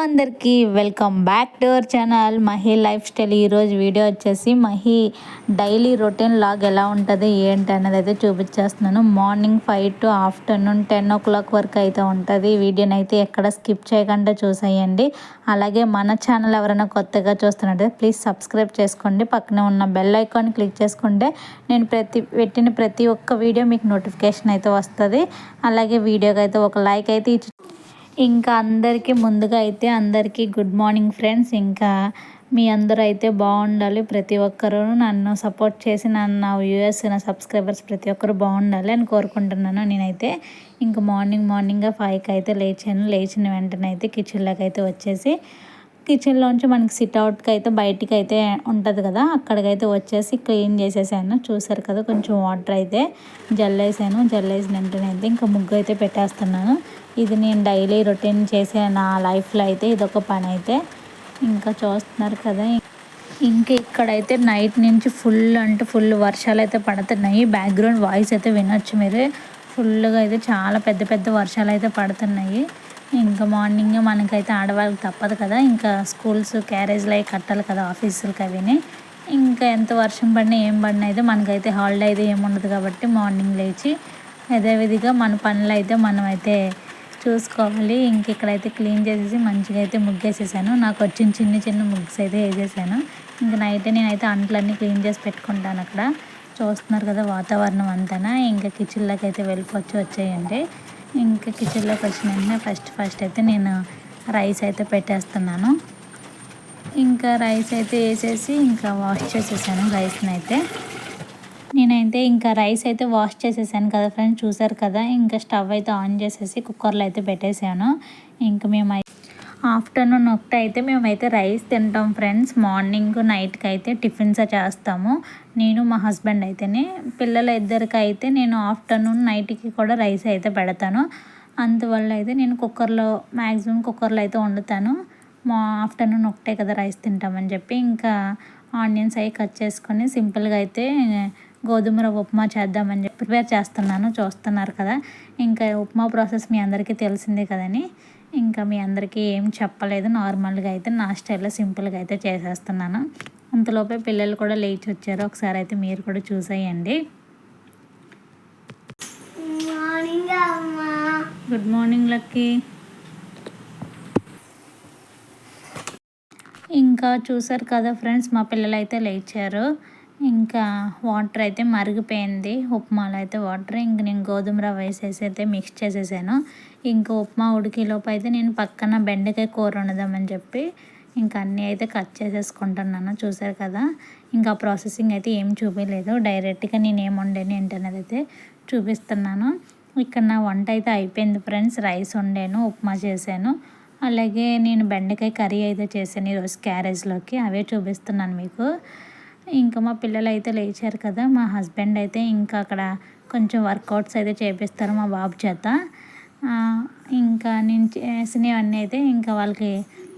అందరికీ welcome back to our channel Mahi life style. ఈరోజు video వచ్చేసి మహి డైలీ రొటీన్ లాగ్ ఎలా ఉంటుంది ఏంటి అనేది అయితే చూపించేస్తున్నాను. మార్నింగ్ 5 to ఆఫ్టర్నూన్ 10 o'clock వరకు అయితే ఉంటుంది. వీడియోని అయితే ఎక్కడ స్కిప్ చేయకుండా చూసేయండి. అలాగే మన ఛానల్ ఎవరైనా కొత్తగా చూస్తున్నట్టు ప్లీజ్ సబ్స్క్రైబ్ చేసుకోండి. పక్కనే ఉన్న బెల్ ఐకాన్ క్లిక్ చేసుకుంటే నేను పెట్టిన ప్రతి ఒక్క వీడియో మీకు నోటిఫికేషన్ అయితే వస్తుంది. అలాగే వీడియోకి అయితే ఒక లైక్ అయితే ఇచ్చి ఇంకా అందరికీ ముందుగా అయితే అందరికీ గుడ్ మార్నింగ్ ఫ్రెండ్స్. ఇంకా మీ అందరూ అయితే బాగుండాలి. ప్రతి ఒక్కరూ నన్ను సపోర్ట్ చేసి నా వ్యూయర్స్ నా సబ్స్క్రైబర్స్ ప్రతి ఒక్కరు బాగుండాలి అని కోరుకుంటున్నాను. నేనైతే ఇంకా మార్నింగ్ 5కి అయితే లేచిన వెంటనే అయితే కిచెన్లోకి అయితే వచ్చేసి కిచెన్లోంచి మనకి సిట్అవుట్కి అయితే బయటికి అయితే ఉంటుంది కదా, అక్కడికైతే వచ్చేసి క్లీన్ చేసేసాను. చూసారు కదా, కొంచెం వాటర్ అయితే జల్లేసాను. జల్లేసిన వెంటనే అయితే ఇంకా ముగ్గు అయితే పెట్టేస్తున్నాను. ఇది నేను డైలీ రొటీన్ చేసే నా లైఫ్లో అయితే ఇదొక పని అయితే ఇంకా చూస్తున్నారు కదా. ఇంకా ఇక్కడైతే నైట్ నుంచి ఫుల్ వర్షాలు అయితే పడుతున్నాయి. బ్యాక్గ్రౌండ్ వాయిస్ అయితే వినొచ్చు మీరు. ఫుల్గా అయితే చాలా పెద్ద పెద్ద వర్షాలు అయితే పడుతున్నాయి. ఇంకా మార్నింగ్ మనకైతే ఆడవాళ్ళకి తప్పదు కదా, ఇంకా స్కూల్స్ క్యారేజ్లు అవి కట్టాలి కదా ఆఫీసులకి అవిని. ఇంకా ఎంత వర్షం పడినా ఏం పడినా అయితే మనకైతే హాలిడే అయితే ఏముండదు కాబట్టి మార్నింగ్ లేచి యథావిధిగా మన పనులు అయితే మనం అయితే చూసుకోవాలి. ఇంక ఇక్కడైతే క్లీన్ చేసేసి మంచిగా అయితే ముగ్గేసేసాను. నాకు వచ్చిన చిన్న ముగ్స్ అయితే వేసేసాను. ఇంక నైట్ నేనైతే అంట్లన్నీ క్లీన్ చేసి పెట్టుకుంటాను. అక్కడ చూస్తున్నారు కదా వాతావరణం అంతా. ఇంకా కిచెన్లోకి అయితే వచ్చేయండి. ఇంకా కిచెన్లోకి వచ్చిన వెంటనే ఫస్ట్ అయితే నేను రైస్ అయితే పెట్టేస్తున్నాను. ఇంకా రైస్ అయితే వేసేసి ఇంకా వాష్ చేసేసాను రైస్ని అయితే. నేనైతే ఇంకా రైస్ అయితే వాష్ చేసేసాను కదా ఫ్రెండ్స్, చూసారు కదా. ఇంకా స్టవ్ అయితే ఆన్ చేసేసి కుక్కర్లో అయితే పెట్టేసాను. ఇంకా మేము ఆఫ్టర్నూన్ అయితే మేమైతే రైస్ తింటాం ఫ్రెండ్స్. మార్నింగ్ నైట్కి అయితే టిఫిన్స్ చేస్తాము. నేను మా హస్బెండ్ అయితేనే. పిల్లల ఇద్దరికి అయితే నేను ఆఫ్టర్నూన్ నైట్కి కూడా రైస్ అయితే పెడతాను. అందువల్ల అయితే నేను మ్యాక్సిమం కుక్కర్లో అయితే వండుతాను. ఆఫ్టర్నూన్ కదా రైస్ తింటామని చెప్పి ఇంకా ఆనియన్స్ అవి కట్ చేసుకొని సింపుల్గా అయితే గోధుమ రవ్వ ఉప్మా చేద్దామని చెప్పి ప్రిపేర్ చేస్తున్నాను. చూస్తున్నారు కదా. ఇంకా ఉప్మా ప్రాసెస్ మీ అందరికీ తెలిసిందే కదని ఇంకా మీ అందరికీ ఏం చెప్పలేదు. నార్మల్గా అయితే నా స్టైల్లో సింపుల్గా అయితే చేసేస్తున్నాను. అంతలోపే పిల్లలు కూడా లేచి వచ్చారు. ఒకసారి అయితే మీరు కూడా చూసేయండి. Good morning lucky. ఇంకా చూసారు కదా ఫ్రెండ్స్, మా పిల్లలు అయితే లేచారు. ఇంకా వాటర్ అయితే మరిగిపోయింది ఉప్మాలో అయితే వాటర్. ఇంక నేను గోధుమ రవ్వ వేసేసి అయితే మిక్స్ చేసేసాను. ఇంకా ఉప్మా ఉడికేలోపు అయితే నేను పక్కన బెండకాయ కూర వండుదామని చెప్పి ఇంకా అన్నీ అయితే కట్ చేసేసుకుంటున్నాను. చూసారు కదా. ఇంకా ప్రాసెసింగ్ అయితే ఏం చూపించలేదు, డైరెక్ట్గా నేను ఏం వండాను ఏంటనేది అయితే చూపిస్తున్నాను. ఇక్కడ నా వంట అయితే అయిపోయింది ఫ్రెండ్స్. రైస్ వండాను, ఉప్మా చేశాను, అలాగే నేను బెండకాయ కర్రీ అయితే చేశాను ఈరోజు క్యారేజ్లోకి. అవే చూపిస్తున్నాను మీకు. ఇంకా మా పిల్లలు అయితే లేచారు కదా. మా హస్బెండ్ అయితే ఇంకా అక్కడ కొంచెం వర్కౌట్స్ అయితే చేపిస్తారు మా బాబు చేత. ఇంకా నేను చేసినవన్నీ అయితే ఇంకా వాళ్ళకి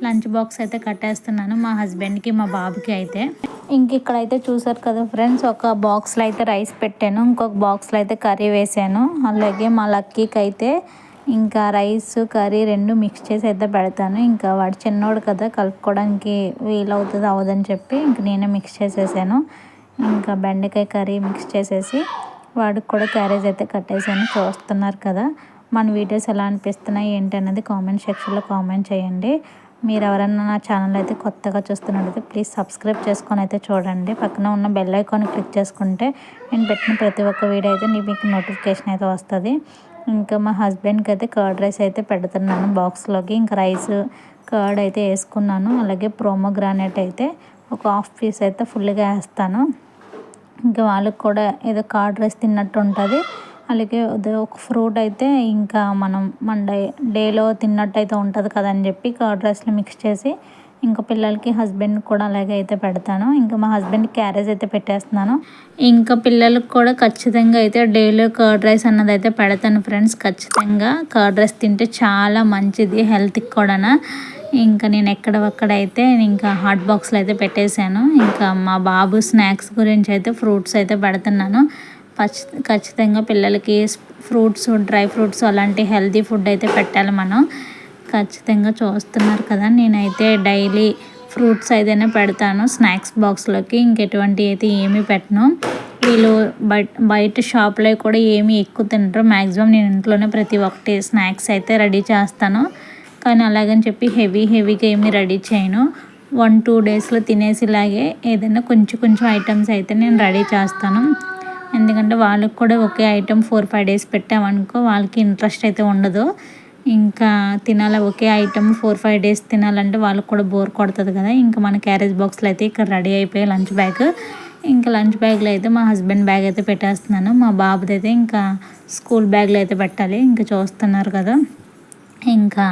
లంచ్ బాక్స్ అయితే కట్టేస్తున్నాను, మా హస్బెండ్కి మా బాబుకి అయితే. ఇంక ఇక్కడైతే చూసారు కదా ఫ్రెండ్స్, ఒక బాక్స్లో అయితే రైస్ పెట్టాను, ఇంకొక బాక్స్లో అయితే కర్రీ వేసాను. అలాగే మా లక్కీకి అయితే ఇంకా రైస్ కర్రీ రెండు మిక్స్ చేసి అయితే పెడతాను. ఇంకా వాడు చిన్నోడు కదా, కలుపుకోవడానికి వీలవుతుంది అవ్వదని చెప్పి ఇంక నేనే మిక్స్ చేసేసాను. ఇంకా బెండకాయ కర్రీ మిక్స్ చేసేసి వాడికి కూడా క్యారేజ్ అయితే కట్టేసాను. చూస్తున్నారు కదా. మన వీడియోస్ ఎలా అనిపిస్తున్నాయి ఏంటి అన్నది కామెంట్ సెక్షన్లో కామెంట్ చేయండి. మీరు ఎవరైనా నా ఛానల్ అయితే కొత్తగా చూస్తున్నట్లయితే ప్లీజ్ సబ్స్క్రైబ్ చేసుకొని అయితే చూడండి. పక్కన ఉన్న బెల్ ఐకాన్ క్లిక్ చేసుకుంటే నేను పెట్టిన ప్రతి ఒక్క వీడియో అయితే మీకు నోటిఫికేషన్ అయితే వస్తుంది. ఇంకా మా హస్బెండ్కి అయితే కర్డ్ రైస్ అయితే పెడుతున్నాను బాక్స్లోకి. ఇంకా రైస్ కర్డ్ అయితే వేసుకున్నాను. అలాగే ప్రోమోగ్రానైట్ అయితే ఒక హాఫ్ పీస్ అయితే ఫుల్గా వేస్తాను. ఇంకా వాళ్ళకి కూడా ఏదో కర్డ్ రైస్ తిన్నట్టు ఉంటుంది. అలాగే ఒక ఫ్రూట్ అయితే ఇంకా మన డేలో తిన్నట్టు అయితే ఉంటుంది కదని చెప్పి కర్డ్ రైస్లో మిక్స్ చేసి ఇంకా పిల్లలకి హస్బెండ్ కూడా అలాగే అయితే పెడతాను. ఇంకా మా హస్బెండ్ క్యారేజ్ అయితే పెట్టేస్తున్నాను. ఇంకా పిల్లలకు కూడా ఖచ్చితంగా అయితే డైలీ కర్డ్ రైస్ అన్నది అయితే పెడతాను ఫ్రెండ్స్. ఖచ్చితంగా కర్డ్ రైస్ తింటే చాలా మంచిది హెల్త్కి కూడా. ఇంకా నేను ఎక్కడైతే ఇంకా హాట్ బాక్స్లో అయితే పెట్టేశాను. ఇంకా మా బాబు స్నాక్స్ గురించి అయితే ఫ్రూట్స్ అయితే పెడుతున్నాను. ఖచ్చితంగా పిల్లలకి ఫ్రూట్స్, డ్రై ఫ్రూట్స్ అలాంటి హెల్తీ ఫుడ్ అయితే పెట్టాలి మనం. ఖచ్చితంగా చూస్తున్నారు కదా, నేనైతే డైలీ ఫ్రూట్స్ ఏదైనా పెడతాను స్నాక్స్ బాక్స్లోకి. ఇంకెటువంటి అయితే ఏమీ పెట్టను. వీళ్ళు బయట షాప్లో కూడా ఏమీ ఎక్కువ తినరు. మ్యాక్సిమం నేను ఇంట్లోనే ప్రతి ఒక్కటి స్నాక్స్ అయితే రెడీ చేస్తాను. కానీ అలాగని చెప్పి హెవీగా ఏమీ రెడీ చేయను. 1-2 డేస్లో తినేసిలాగే ఏదైనా కొంచెం కొంచెం ఐటమ్స్ అయితే నేను రెడీ చేస్తాను. ఎందుకంటే వాళ్ళకి కూడా ఒకే ఐటెం 4-5 డేస్ పెట్టామనుకో వాళ్ళకి ఇంట్రెస్ట్ అయితే ఉండదు. ఇంకా తినాలి ఒకే ఐటమ్ 4-5 డేస్ తినాలంటే వాళ్ళకి కూడా బోర్ కొడుతుంది కదా. ఇంకా మన క్యారేజ్ బాక్స్లో అయితే ఇక్కడ రెడీ అయిపోయాయి లంచ్ బ్యాగ్. ఇంకా లంచ్ బ్యాగ్లో అయితే మా హస్బెండ్ బ్యాగ్ అయితే పెట్టేస్తున్నాను. మా బాబుది అయితే ఇంకా స్కూల్ బ్యాగ్లో అయితే పెట్టాలి. ఇంకా చూస్తున్నారు కదా. ఇంకా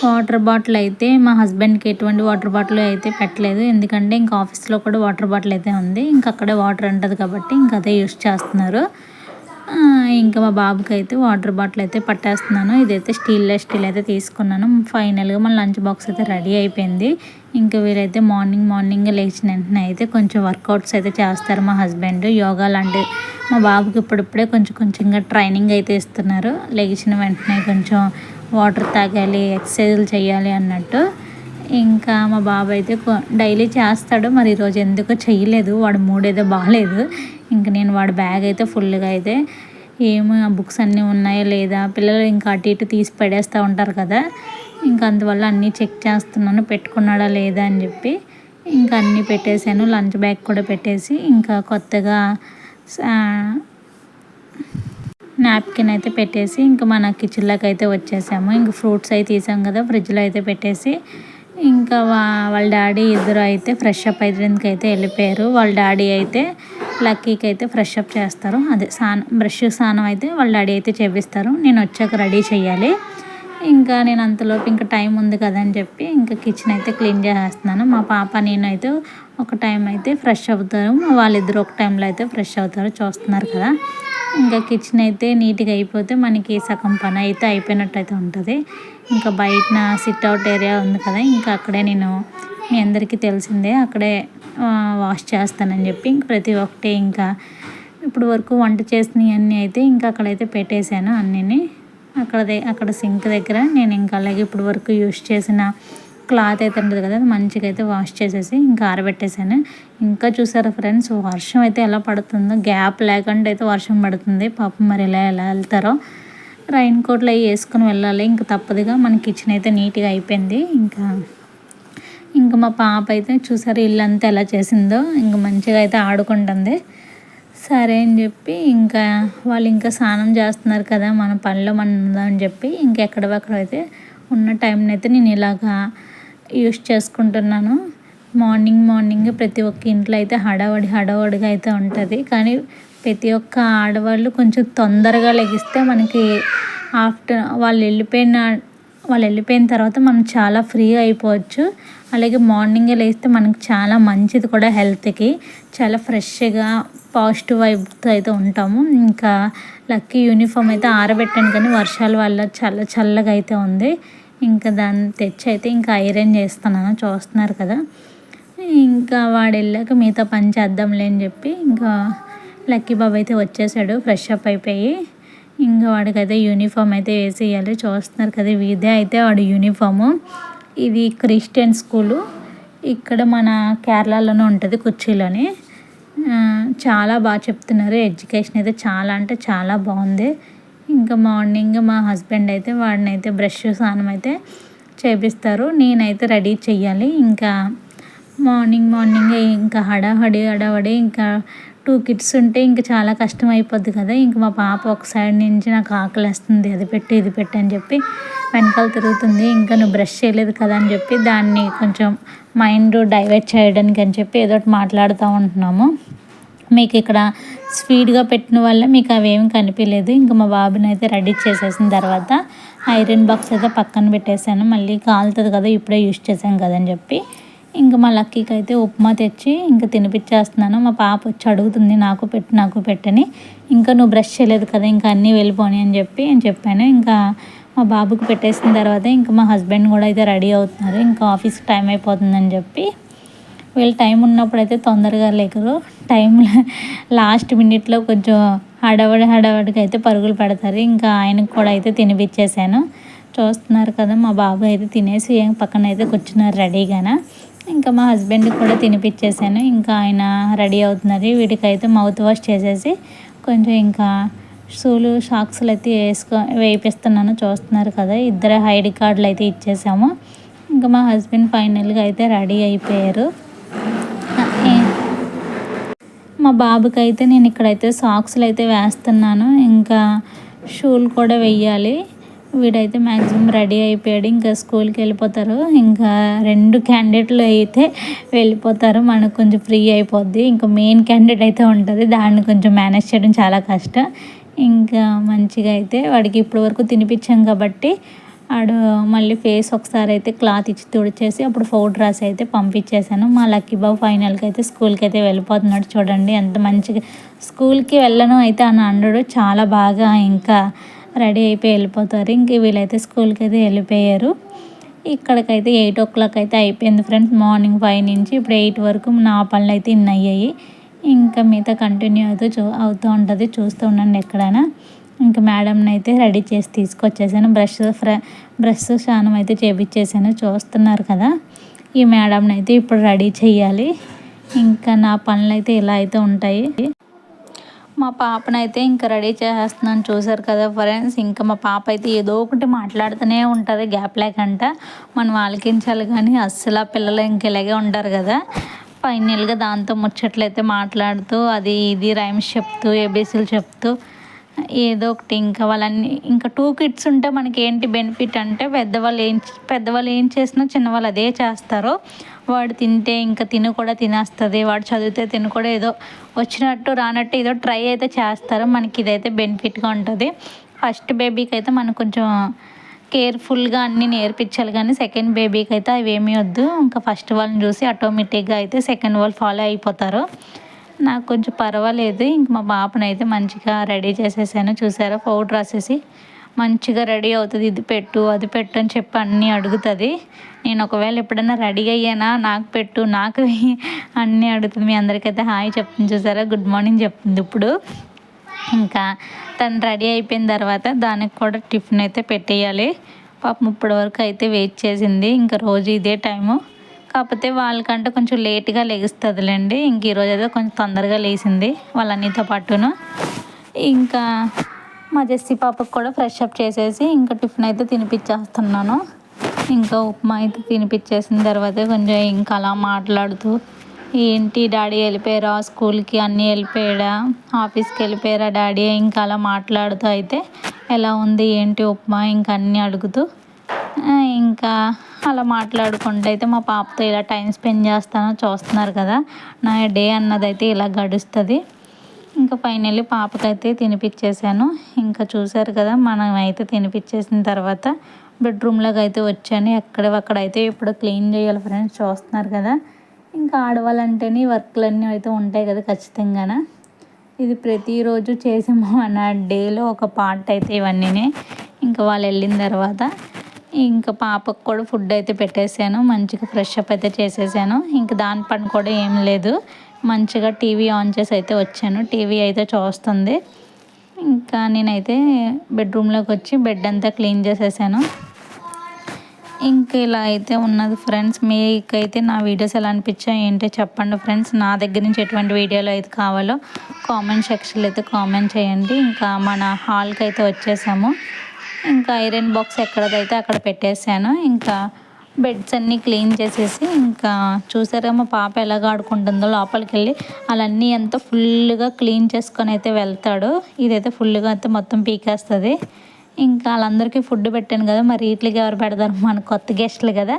వాటర్ బాటిల్ అయితే మా హస్బెండ్కి ఎటువంటి వాటర్ బాటిల్ అయితే పెట్టలేదు. ఎందుకంటే ఇంకా ఆఫీస్లో కూడా వాటర్ బాటిల్ అయితే ఉంది. ఇంకా అక్కడే వాటర్ ఉంటుంది కాబట్టి ఇంకా అదే యూస్ చేస్తున్నారు. ఇంకా మా బాబుకి అయితే వాటర్ బాటిల్ అయితే పట్టేస్తున్నాను. ఇదైతే స్టీల్ అయితే తీసుకున్నాను. ఫైనల్గా మన లంచ్ బాక్స్ అయితే రెడీ అయిపోయింది. ఇంకా వీరైతే మార్నింగ్ లేచిన వెంటనే అయితే కొంచెం వర్కౌట్స్ అయితే చేస్తారు మా హస్బెండ్. యోగా లాంటివి మా బాబుకి ఇప్పుడిప్పుడే కొంచెంగా ట్రైనింగ్ అయితే ఇస్తున్నారు. లేచిన వెంటనే కొంచెం వాటర్ తాగాలి, ఎక్సర్సైజులు చేయాలి అన్నట్టు. ఇంకా మా బాబు అయితే డైలీ చేస్తాడు. మరి ఈరోజు ఎందుకో చేయలేదు, వాడు మూడ్ ఏదో బాగాలేదు. ఇంకా నేను వాడి బ్యాగ్ అయితే ఫుల్గా అయితే ఏమో ఆ బుక్స్ అన్నీ ఉన్నాయా లేదా, పిల్లలు ఇంకా అటు ఇటు తీసి పడేస్తూ ఉంటారు కదా. ఇంకా అందువల్ల అన్నీ చెక్ చేస్తున్నాను పెట్టుకున్నాడా లేదా అని చెప్పి. ఇంకా అన్నీ పెట్టేశాను. లంచ్ బ్యాగ్ కూడా పెట్టేసి ఇంకా కొత్తగా నాప్కిన్ అయితే పెట్టేసి ఇంకా మన కిచెన్లోకి అయితే వచ్చేసాము. ఇంకా ఫ్రూట్స్ అయితే తీసాం కదా, ఫ్రిడ్జ్లో అయితే పెట్టేసి ఇంకా వాళ్ళ డాడీ ఇద్దరు అయితే ఫ్రెష్ అప్ అయ్యేందుకు అయితే వెళ్ళిపోయారు. వాళ్ళ డాడీ అయితే లక్కీకి అయితే ఫ్రెష్ అప్ చేస్తారు. అదే స్నానం అయితే వాళ్ళ డాడీ అయితే చేపిస్తారు. నేను వచ్చాక రెడీ చేయాలి. ఇంకా నేను అంతలోపు ఇంకా టైం ఉంది కదా అని చెప్పి ఇంకా కిచెన్ అయితే క్లీన్ చేసేస్తున్నాను. మా పాప నేను అయితే ఒక టైం అయితే ఫ్రెష్ అవుతారు, వాళ్ళిద్దరు ఒక టైంలో అయితే ఫ్రెష్ అవుతారు. చూస్తున్నారు కదా. ఇంకా కిచెన్ అయితే నీట్గా అయిపోతే మనకి సగం పని అయితే అయిపోయినట్టు అయితే ఉంటుంది. ఇంకా బయట సిట్ అవుట్ ఏరియా ఉంది కదా, ఇంకా అక్కడే నేను మీ అందరికీ తెలిసిందే అక్కడే వాష్ చేస్తానని చెప్పి ఇంక ప్రతి ఒక్కటి ఇంకా ఇప్పుడు వరకు వంట చేసినవి అన్నీ అయితే ఇంకా అక్కడైతే పెట్టేశాను అన్నీ. అక్కడ సింక్ దగ్గర నేను ఇంకా అలాగే ఇప్పుడు వరకు యూస్ చేసిన క్లాత్ అయితే ఉంటుంది కదా, మంచిగా అయితే వాష్ చేసేసి ఇంకా ఆరబెట్టేశాను. ఇంకా చూసారా ఫ్రెండ్స్, వర్షం అయితే ఎలా పడుతుందో, గ్యాప్ లేకుండా అయితే వర్షం పడుతుంది. పాపం మరి ఎలా వెళ్తారో. రైన్ కోట్లు అవి వేసుకుని వెళ్ళాలి. ఇంకా తప్పదుగా. మన కిచెన్ అయితే నీట్గా అయిపోయింది. ఇంకా మా పాప అయితే చూసారు ఇల్లంతా ఎలా చేసిందో, ఇంకా మంచిగా అయితే ఆడుకుంటుంది. సరే అని చెప్పి ఇంకా వాళ్ళు ఇంకా స్నానం చేస్తున్నారు కదా, మన పనిలో మనం ఉందామని చెప్పి ఇంకెక్కడైతే ఉన్న టైంని అయితే నేను ఇలాగా యూస్ చేసుకుంటున్నాను. మార్నింగ్ ప్రతి ఒక్క ఇంట్లో అయితే హడావడిగా అయితే ఉంటుంది. కానీ ప్రతి ఒక్క ఆడవాళ్ళు కొంచెం తొందరగా లెగిస్తే మనకి వాళ్ళు వెళ్ళిపోయిన తర్వాత మనం చాలా ఫ్రీగా అయిపోవచ్చు. అలాగే మార్నింగే లేస్తే మనకి చాలా మంచిది కూడా హెల్త్కి. చాలా ఫ్రెష్గా పాజిటివ్ వైబ్తో అయితే ఉంటాము. ఇంకా లక్కీ యూనిఫామ్ అయితే ఆరబెట్టాను కానీ వర్షాల వల్ల చాలా చల్లగా అయితే ఉంది. ఇంకా దాన్ని తెచ్చి అయితే ఇంకా ఐరన్ చేస్తున్నాను. చూస్తున్నారు కదా. ఇంకా వాడు వెళ్ళాక మిగతా పని చేద్దాంలే అని చెప్పి ఇంకా లక్కీ బాబు అయితే వచ్చేసాడు ఫ్రెష్ అప్ అయిపోయి. ఇంకా వాడికైతే యూనిఫామ్ అయితే వేసేయాలి. చూస్తున్నారు కదా, ఇదే అయితే వాడి యూనిఫాము. ఇది క్రిస్టియన్ స్కూలు. ఇక్కడ మన కేరళలోనే ఉంటుంది, కుర్చీలోని. చాలా బాగా చెప్తున్నారు. ఎడ్యుకేషన్ అయితే చాలా అంటే చాలా బాగుంది. ఇంకా మార్నింగ్ మా హస్బెండ్ అయితే వాడినైతే బ్రష్ స్నానం అయితే చేపిస్తారు. నేనైతే రెడీ చెయ్యాలి. ఇంకా మార్నింగే ఇంకా హడావడి ఇంకా 2 కిడ్స్ ఉంటే ఇంకా చాలా కష్టం అయిపోద్ది కదా. ఇంక మా పాప ఒక సైడ్ నుంచి నాకు ఆకలేస్తుంది, అది పెట్టి ఇది పెట్టి అని చెప్పి వెనకాల తిరుగుతుంది. ఇంకా నువ్వు బ్రష్ చేయలేదు కదా అని చెప్పి దాన్ని కొంచెం మైండ్ డైవర్ట్ చేయడానికి అని చెప్పి ఏదో ఒకటి మాట్లాడుతూ ఉంటున్నాము. మీకు ఇక్కడ స్పీడ్గా పెట్టిన వల్ల మీకు అవేమి కనిపించలేదు. ఇంకా మా బాబుని అయితే రెడీ చేసేసిన తర్వాత ఐరన్ బాక్స్ అయితే పక్కన పెట్టేశాను. మళ్ళీ కాలుతుంది కదా, ఇప్పుడే యూస్ చేశాను కదా అని చెప్పి ఇంకా మా లక్కీకి అయితే ఉప్మా తెచ్చి ఇంకా తినిపించేస్తున్నాను. మా పాప వచ్చి అడుగుతుంది నాకు పెట్టని. ఇంకా నువ్వు బ్రష్ చేయలేదు కదా, ఇంకా అన్నీ వెళ్ళిపోని అని చెప్పాను. ఇంకా మా బాబుకి పెట్టేసిన తర్వాత ఇంకా మా హస్బెండ్ కూడా అయితే రెడీ అవుతున్నారు. ఇంకా ఆఫీస్కి టైం అయిపోతుందని చెప్పి వీళ్ళు టైం ఉన్నప్పుడు అయితే తొందరగా లేకరు. లాస్ట్ మినిట్లో కొంచెం హడావడిగా అయితే పరుగులు పెడతారు. ఇంకా ఆయనకు కూడా అయితే తినిపించేశాను. చూస్తున్నారు కదా, మా బాబు అయితే తినేసి పక్కన అయితే కూర్చున్నారు రెడీగానే. ఇంకా మా హస్బెండ్ కూడా తినిపించేసాను. ఇంకా ఆయన రెడీ అవుతున్నారు. వీడికైతే మౌత్ వాష్ చేసేసి కొంచెం ఇంకా సాక్స్లు అయితే వేయిస్తున్నాను. చూస్తున్నారు కదా, ఇద్దరు ఐడి కార్డులు అయితే ఇచ్చేసాము. ఇంకా మా హస్బెండ్ ఫైనల్గా అయితే రెడీ అయిపోయారు. మా బాబుకి అయితే నేను ఇక్కడైతే సాక్స్లు అయితే వేస్తున్నాను. ఇంకా షూలు కూడా వెయ్యాలి. వీడైతే మ్యాక్సిమం రెడీ అయిపోయాడు. ఇంకా స్కూల్కి వెళ్ళిపోతారు. ఇంకా 2 క్యాండిడేట్లు అయితే వెళ్ళిపోతారు. మనకు కొంచెం ఫ్రీ అయిపోద్ది. ఇంకా మెయిన్ క్యాండిడేట్ అయితే ఉంటుంది, దాన్ని కొంచెం మేనేజ్ చేయడం చాలా కష్టం. ఇంకా మంచిగా అయితే వాడికి ఇప్పటి వరకు తినిపించాం కాబట్టి ఆడు మళ్ళీ ఫేస్ ఒకసారి అయితే క్లాత్ ఇచ్చి తుడిచేసి అప్పుడు పౌడర్ రాసి అయితే పంపించేశాను. మా లక్కీ బాబు ఫైనల్కి అయితే స్కూల్కి అయితే వెళ్ళిపోతున్నాడు. చూడండి ఎంత మంచిగా, స్కూల్కి వెళ్ళను అయితే అని అన్నాడు. చాలా బాగా ఇంకా రెడీ అయిపోయి వెళ్ళిపోతారు. ఇంక వీళ్ళైతే స్కూల్కి అయితే వెళ్ళిపోయారు. ఇక్కడికైతే 8 o'clock అయితే అయిపోయింది ఫ్రెండ్స్. మార్నింగ్ 5 నుంచి ఇప్పుడు 8 వరకు నా పనులు అయితే ఇన్ని అయ్యాయి. ఇంకా మిగతా కంటిన్యూ అవుతూ ఉంటుంది, చూస్తూ ఉండండి ఎక్కడైనా. ఇంకా మేడంని అయితే రెడీ చేసి తీసుకొచ్చేసాను. బ్రష్ స్నానం అయితే చేపించేసాను. చూస్తున్నారు కదా, ఈ మేడంని అయితే ఇప్పుడు రెడీ చేయాలి. ఇంకా నా పనులు అయితే ఇలా అయితే ఉంటాయి. మా పాపనైతే ఇంకా రెడీ చేసేస్తున్నాను. చూసారు కదా ఫ్రెండ్స్, ఇంకా మా పాప అయితే ఏదో ఒకటి మాట్లాడుతూనే ఉంటుంది గ్యాప్ లేకుండా. మనం ఆలకించాలి కానీ అస్సలు పిల్లలు ఇంక ఇలాగే ఉంటారు కదా. ఫైనల్గా దాంతో ముచ్చట్లు అయితే మాట్లాడుతూ అది ఇది రైమ్స్ చెప్తూ ఏబీసీలు చెప్తూ ఏదో ఒకటి ఇంకా వాళ్ళని ఇంకా 2 kids ఉంటే మనకి ఏంటి బెనిఫిట్ అంటే పెద్దవాళ్ళు ఏం చేసినా చిన్నవాళ్ళు అదే చేస్తారు. వాడు తింటే ఇంకా కూడా తినేస్తుంది. వాడు చదివితే కూడా ఏదో వచ్చినట్టు రానట్టు ఏదో ట్రై అయితే చేస్తారు. మనకి ఇదైతే బెనిఫిట్గా ఉంటుంది. ఫస్ట్ బేబీకి అయితే మనం కొంచెం కేర్ఫుల్గా అన్నీ నేర్పించాలి కానీ సెకండ్ బేబీకి అయితే అవి ఏమీ వద్దు. ఇంకా ఫస్ట్ వాళ్ళని చూసి ఆటోమేటిక్గా అయితే సెకండ్ వాళ్ళు ఫాలో అయిపోతారు. నాకు కొంచెం పర్వాలేదు. ఇంక మా పాపను అయితే మంచిగా రెడీ చేసేసాను. చూసారా, పౌడర్ రాసేసి మంచిగా రెడీ అవుతుంది. ఇది పెట్టు అది పెట్టు అని చెప్పి అన్నీ అడుగుతుంది. నేను ఒకవేళ ఎప్పుడైనా రెడీ అయ్యానా నాకు పెట్టు నాకు అన్నీ అడుగుతుంది. మీ అందరికైతే హాయ్ చెప్తుంది. చూసారా, గుడ్ మార్నింగ్ చెప్తుంది ఇప్పుడు. ఇంకా తను రెడీ అయిపోయిన తర్వాత దానికి కూడా టిఫిన్ అయితే పెట్టేయాలి. పాపం ఇప్పటి వరకు అయితే వెయిట్ చేసింది. ఇంకా రోజు ఇదే టైము, కాకపోతే వాళ్ళకంటే కొంచెం లేట్గా లెగుస్తుందిలేండి. ఇంక ఈరోజు అయితే కొంచెం తొందరగా లేచింది వాళ్ళన్నితో పాటును. ఇంకా మా జెస్సీ పాపకు కూడా ఫ్రెష్ అప్ చేసేసి ఇంకా టిఫిన్ అయితే తినిపించేస్తున్నాను. ఇంకా ఉప్మా అయితే తినిపించేసిన తర్వాత కొంచెం ఇంకా అలా మాట్లాడుతూ ఏంటి డాడీ వెళ్ళిపోయారా స్కూల్కి, అన్నీ వెళ్ళిపోయాడా, ఆఫీస్కి వెళ్ళిపోయారా డాడీ, ఇంకా అలా మాట్లాడుతూ అయితే ఎలా ఉంది ఏంటి ఉప్మా ఇంకా అన్నీ అడుగుతూ ఇంకా అలా మాట్లాడుకుంటూ అయితే మా పాపతో ఇలా టైం స్పెండ్ చేస్తానో చూస్తున్నారు కదా. నా డే అన్నదైతే ఇలా గడుస్తుంది. ఇంకా ఫైనల్లీ పాపకైతే తినిపించేసాను. ఇంకా చూసారు కదా, మనం అయితే తినిపించేసిన తర్వాత బెడ్రూమ్లోకి అయితే వచ్చాను. ఎక్కడైతే ఇప్పుడు క్లీన్ చేయాలి ఫ్రెండ్స్. చూస్తున్నారు కదా, ఇంకా ఆడవాళ్ళంటేనే వర్క్లన్నీ అయితే ఉంటాయి కదా ఖచ్చితంగా. ఇది ప్రతిరోజు చేసే మన డేలో ఒక పార్ట్ అయితే ఇవన్నీ. ఇంకా వాళ్ళు వెళ్ళిన తర్వాత ఇంకా పాపకు కూడా ఫుడ్ అయితే పెట్టేశాను. మంచిగా ఫ్రెష్ అప్ అయితే చేసేసాను. ఇంకా దాని పని కూడా ఏం లేదు, మంచిగా టీవీ ఆన్ చేసి అయితే వచ్చాను. టీవీ అయితే చూస్తుంది. ఇంకా నేనైతే బెడ్రూమ్లోకి వచ్చి బెడ్ అంతా క్లీన్ చేసేసాను. ఇంకా ఇలా అయితే ఉన్నది ఫ్రెండ్స్. మీకైతే నా వీడియోస్ ఎలా అనిపించాయి ఏంటో చెప్పండి ఫ్రెండ్స్. నా దగ్గర నుంచి ఎటువంటి వీడియోలు అయితే కావాలో కామెంట్ సెక్షన్లో అయితే కామెంట్ చేయండి. ఇంకా మన హాల్కి అయితే వచ్చేసాము. ఇంకా ఐరన్ బాక్స్ ఎక్కడదైతే అక్కడ పెట్టేశాను. ఇంకా బెడ్స్ అన్నీ క్లీన్ చేసేసి ఇంకా చూసారా మా పాప ఎలాగ ఆడుకుంటుందో లోపలికి వెళ్ళి అలాన్నీ ఎంతో ఫుల్గా క్లీన్ చేసుకొని అయితే వెళ్తాడు. ఇదైతే ఫుల్గా అయితే మొత్తం పీకేస్తుంది. ఇంకా వాళ్ళందరికీ ఫుడ్ పెట్టాను కదా, మరి వీటికి ఎవరు పెడతారు, మన కొత్త గెస్ట్లు కదా.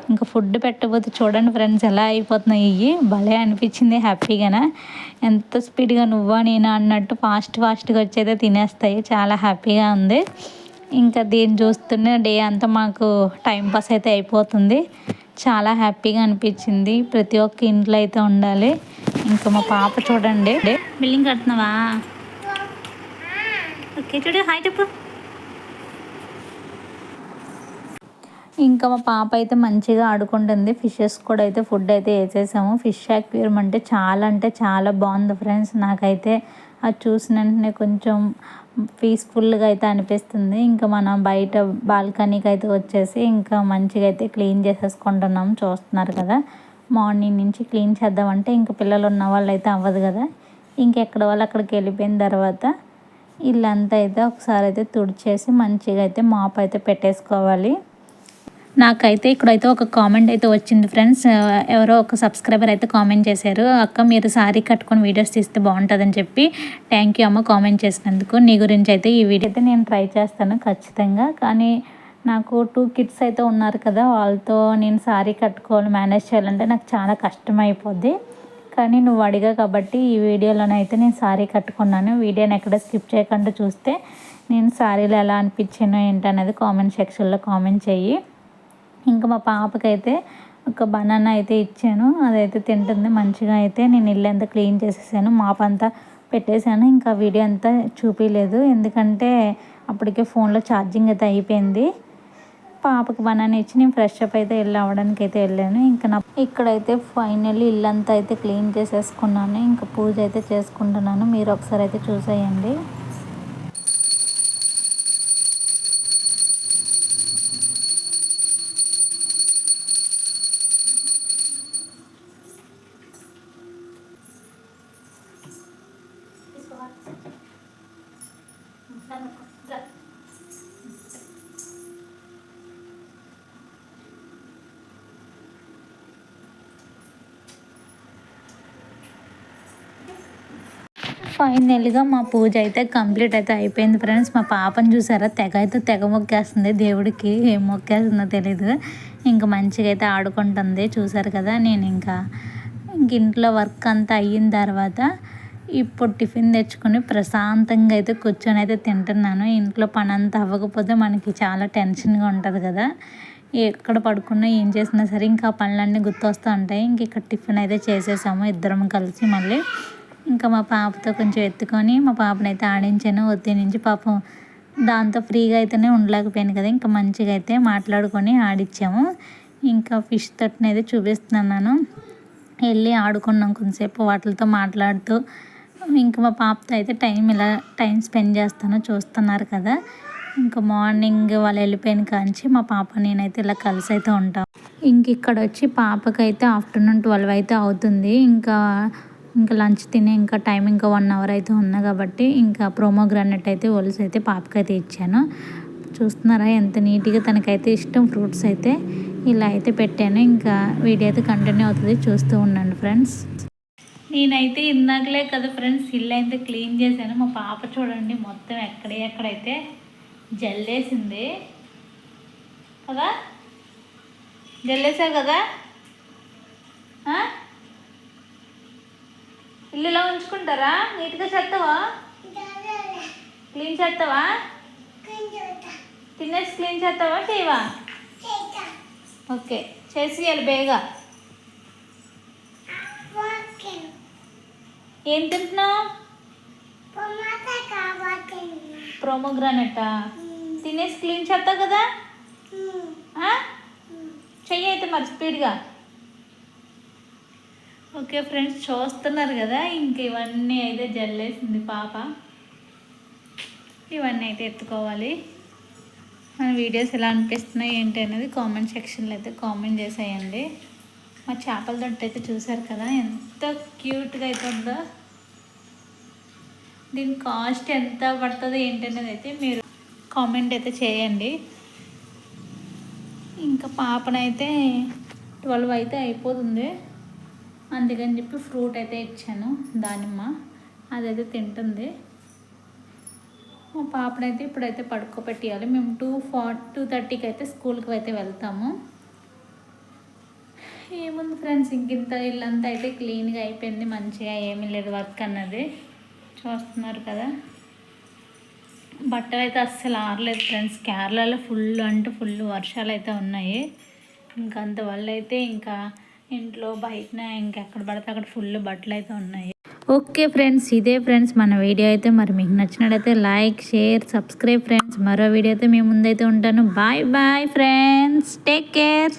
ఇంకా ఫుడ్ పెట్టకపోతే చూడండి ఫ్రెండ్స్ ఎలా అయిపోతున్నాయి. ఇవి భలే అనిపించింది హ్యాపీగానే. ఎంత స్పీడ్గా నువ్వా నేనా అన్నట్టు ఫాస్ట్గా వచ్చేదే తినేస్తాయి. చాలా హ్యాపీగా ఉంది. ఇంకా దీన్ని చూస్తూనే డే అంతా మాకు టైంపాస్ అయితే అయిపోతుంది. చాలా హ్యాపీగా అనిపించింది. ప్రతి ఒక్క ఇంట్లో అయితే ఉండాలి. ఇంకా మా పాప చూడండి, బిల్డింగ్ కడుతున్నావా, ఓకే చూడు హాయ్ చెప్పు. ఇంకా మా పాప అయితే మంచిగా ఆడుకుంటుంది. ఫిషెస్ కూడా అయితే ఫుడ్ అయితే వేసేసాము. ఫిష్ అక్వేరియం అంటే చాలా బాగుంది ఫ్రెండ్స్. నాకైతే అది చూసిన వెంటనే కొంచెం పీస్ఫుల్గా అయితే అనిపిస్తుంది. ఇంకా మనం బయట బాల్కనీకి అయితే వచ్చేసి ఇంకా మంచిగా అయితే క్లీన్ చేసేసుకుంటున్నాము. చూస్తున్నారు కదా, మార్నింగ్ నుంచి క్లీన్ చేద్దామంటే ఇంకా పిల్లలు ఉన్న వాళ్ళు అయితే అవ్వదు కదా. ఇంకెక్కడ వాళ్ళు అక్కడికి వెళ్ళిపోయిన తర్వాత ఇల్లంతా అయితే ఒకసారి అయితే తుడిచేసి మంచిగా అయితే మాప్ అయితే పెట్టేసుకోవాలి. నాకైతే ఇక్కడైతే ఒక కామెంట్ అయితే వచ్చింది ఫ్రెండ్స్. ఎవరో ఒక సబ్స్క్రైబర్ అయితే కామెంట్ చేశారు, అక్క మీరు శారీ కట్టుకొని వీడియోస్ తీస్తే బాగుంటుందని చెప్పి. థ్యాంక్ యూ అమ్మ కామెంట్ చేసినందుకు. నీ గురించి అయితే ఈ వీడియో అయితే నేను ట్రై చేస్తాను ఖచ్చితంగా. కానీ నాకు 2 కిడ్స్ అయితే ఉన్నారు కదా, వాళ్ళతో నేను శారీ కట్టుకోవాలి మేనేజ్ చేయాలంటే నాకు చాలా కష్టం అయిపోద్ది. కానీ నువ్వు అడిగా కాబట్టి ఈ వీడియోలోనైతే నేను శారీ కట్టుకున్నాను. వీడియోని ఎక్కడ స్కిప్ చేయకుండా చూస్తే నేను శారీలో ఎలా అనిపించానో ఏంటనేది కామెంట్ సెక్షన్లో కామెంట్ చెయ్యి. ఇంకా మా పాపకైతే ఒక బనానా అయితే ఇచ్చాను, అదైతే తింటుంది మంచిగా. అయితే నేను ఇల్లు అంతా క్లీన్ చేసేసాను, మాప్ అంతా పెట్టేశాను. ఇంకా వీడియో అంతా చూపించలేదు ఎందుకంటే అప్పటికే ఫోన్లో ఛార్జింగ్ అయితే అయిపోయింది. పాపకి బనానా ఇచ్చి నేను ఫ్రెష్ అప్ అయితే అవ్వడానికి అయితే వెళ్ళాను. ఇంకా ఇక్కడైతే ఫైనల్లీ ఇల్లంతా అయితే క్లీన్ చేసేసుకున్నాను. ఇంకా పూజ అయితే చేసుకుంటున్నాను. మీరు ఒకసారి అయితే చూసేయండి. ఫైనల్గా మా పూజ అయితే కంప్లీట్ అయితే అయిపోయింది ఫ్రెండ్స్. మా పాపను చూసారా, తెగ మొక్కేస్తుంది దేవుడికి. ఏం మొక్కేస్తుందో తెలీదు. ఇంకా మంచిగా అయితే ఆడుకుంటుంది చూసారు కదా. నేను ఇంక ఇంట్లో వర్క్ అంతా అయిన తర్వాత ఇప్పుడు టిఫిన్ తెచ్చుకొని ప్రశాంతంగా అయితే కూర్చొని అయితే తింటున్నాను. ఇంట్లో పని అంతా అవ్వకపోతే మనకి చాలా టెన్షన్గా ఉంటుంది కదా. ఎక్కడ పడుకున్నా ఏం చేసినా సరే ఇంకా పనులన్నీ గుర్తొస్తూ ఉంటాయి. ఇంక ఇక్కడ టిఫిన్ అయితే చేసేసాము ఇద్దరం కలిసి. మళ్ళీ ఇంకా మా పాపతో కొంచెం ఎత్తుకొని మా పాపనైతే ఆడించాను. నుంచి పాపం దాంతో ఫ్రీగా అయితేనే ఉండలేకపోయాను కదా. ఇంకా మంచిగా అయితే మాట్లాడుకొని ఆడిచ్చాము. ఇంకా ఫిష్ తోటిని అయితే చూపిస్తున్నాను. వెళ్ళి ఆడుకున్నాం కొంతసేపు వాటితో మాట్లాడుతూ. ఇంకా మా పాపతో అయితే టైం స్పెండ్ చేస్తాను చూస్తున్నారు కదా. ఇంకా మార్నింగ్ వాళ్ళు వెళ్ళిపోయిన కాంచి మా పాప నేనైతే ఇలా కలిసి అయితే ఉంటాం. ఇంక ఇక్కడ వచ్చి పాపకైతే ఆఫ్టర్నూన్ 12 అయితే అవుతుంది. ఇంకా లంచ్ తినే ఇంకా టైం ఇంకా 1 అవర్ అయితే ఉంది కాబట్టి ఇంకా ప్రోమోగ్రానైట్ అయితే ఒలిసి అయితే పాపకైతే ఇచ్చాను. చూస్తున్నారా ఎంత నీట్గా తనకైతే ఇష్టం ఫ్రూట్స్ అయితే ఇలా అయితే పెట్టాను. ఇంకా వీడియో అయితే కంటిన్యూ అవుతుంది, చూస్తూ ఉండండి ఫ్రెండ్స్. నేనైతే ఇందాకలే కదా ఫ్రెండ్స్ ఇల్లు అయితే క్లీన్ చేశాను. మా పాప చూడండి మొత్తం ఎక్కడైతే జల్లేసింది కదా. జల్లేసావు కదా. ఇల్లు ఇలా ఉంచుకుంటారా? నీట్గా చేస్తావా? క్లీన్ చేస్తావా? తినేసి క్లీన్ చేస్తావా చేయవా? ఓకే చేసి బేగా. ఏం తింటున్నావు? ప్రోమోగ్రానైటా? తినేసి క్లీన్ చేస్తావు కదా. చెయ్యి అయితే మరి స్పీడ్గా. ఓకే ఫ్రెండ్స్ చూస్తున్నారు కదా. ఇంక ఇవన్నీ అయితే జల్లేసింది పాప. ఇవన్నీ అయితే ఎత్తుకోవాలి. మన వీడియోస్ ఎలా అనిపిస్తున్నాయి ఏంటి అనేది కామెంట్ సెక్షన్లో అయితే కామెంట్ చేసేయండి. మా చేపల దొడ్డు అయితే చూసారు కదా ఎంత క్యూట్గా అయితే ఉందో. దీని కాస్ట్ ఎంత పడుతుందో ఏంటి అనేది అయితే మీరు కామెంట్ అయితే చేయండి. ఇంకా పాపనైతే 12 అయితే అయిపోతుంది, అందుకని చెప్పి ఫ్రూట్ అయితే ఇచ్చాను, దానిమ్మ. అదైతే తింటుంది. మా పాపనైతే ఇప్పుడైతే పడుకోబెట్టియాలి. మేము 2:30కి అయితే స్కూల్కి అయితే వెళ్తాము. ఏముంది ఫ్రెండ్స్ ఇంకింత ఇల్లంతా అయితే క్లీన్గా అయిపోయింది. మంచిగా ఏమీ లేదు వర్క్ అన్నది. చూస్తున్నారు కదా. బట్టలు అయితే అస్సలు ఆరలేదు ఫ్రెండ్స్. కేరళలో ఫుల్ వర్షాలు అయితే ఉన్నాయి. ఇంకా అందువల్ల అయితే ఇంకా ఇంట్లో బయటన ఇంకెక్కడ పడితే అక్కడ ఫుల్ బట్టలు అయితే ఉన్నాయి. ఓకే ఫ్రెండ్స్, ఇదే ఫ్రెండ్స్ మన వీడియో అయితే. మరి మీకు నచ్చినట్టయితే లైక్, షేర్, సబ్స్క్రైబ్ ఫ్రెండ్స్. మరో వీడియో అయితే మీ ముందైతే ఉంటాను. Bye bye friends, take care.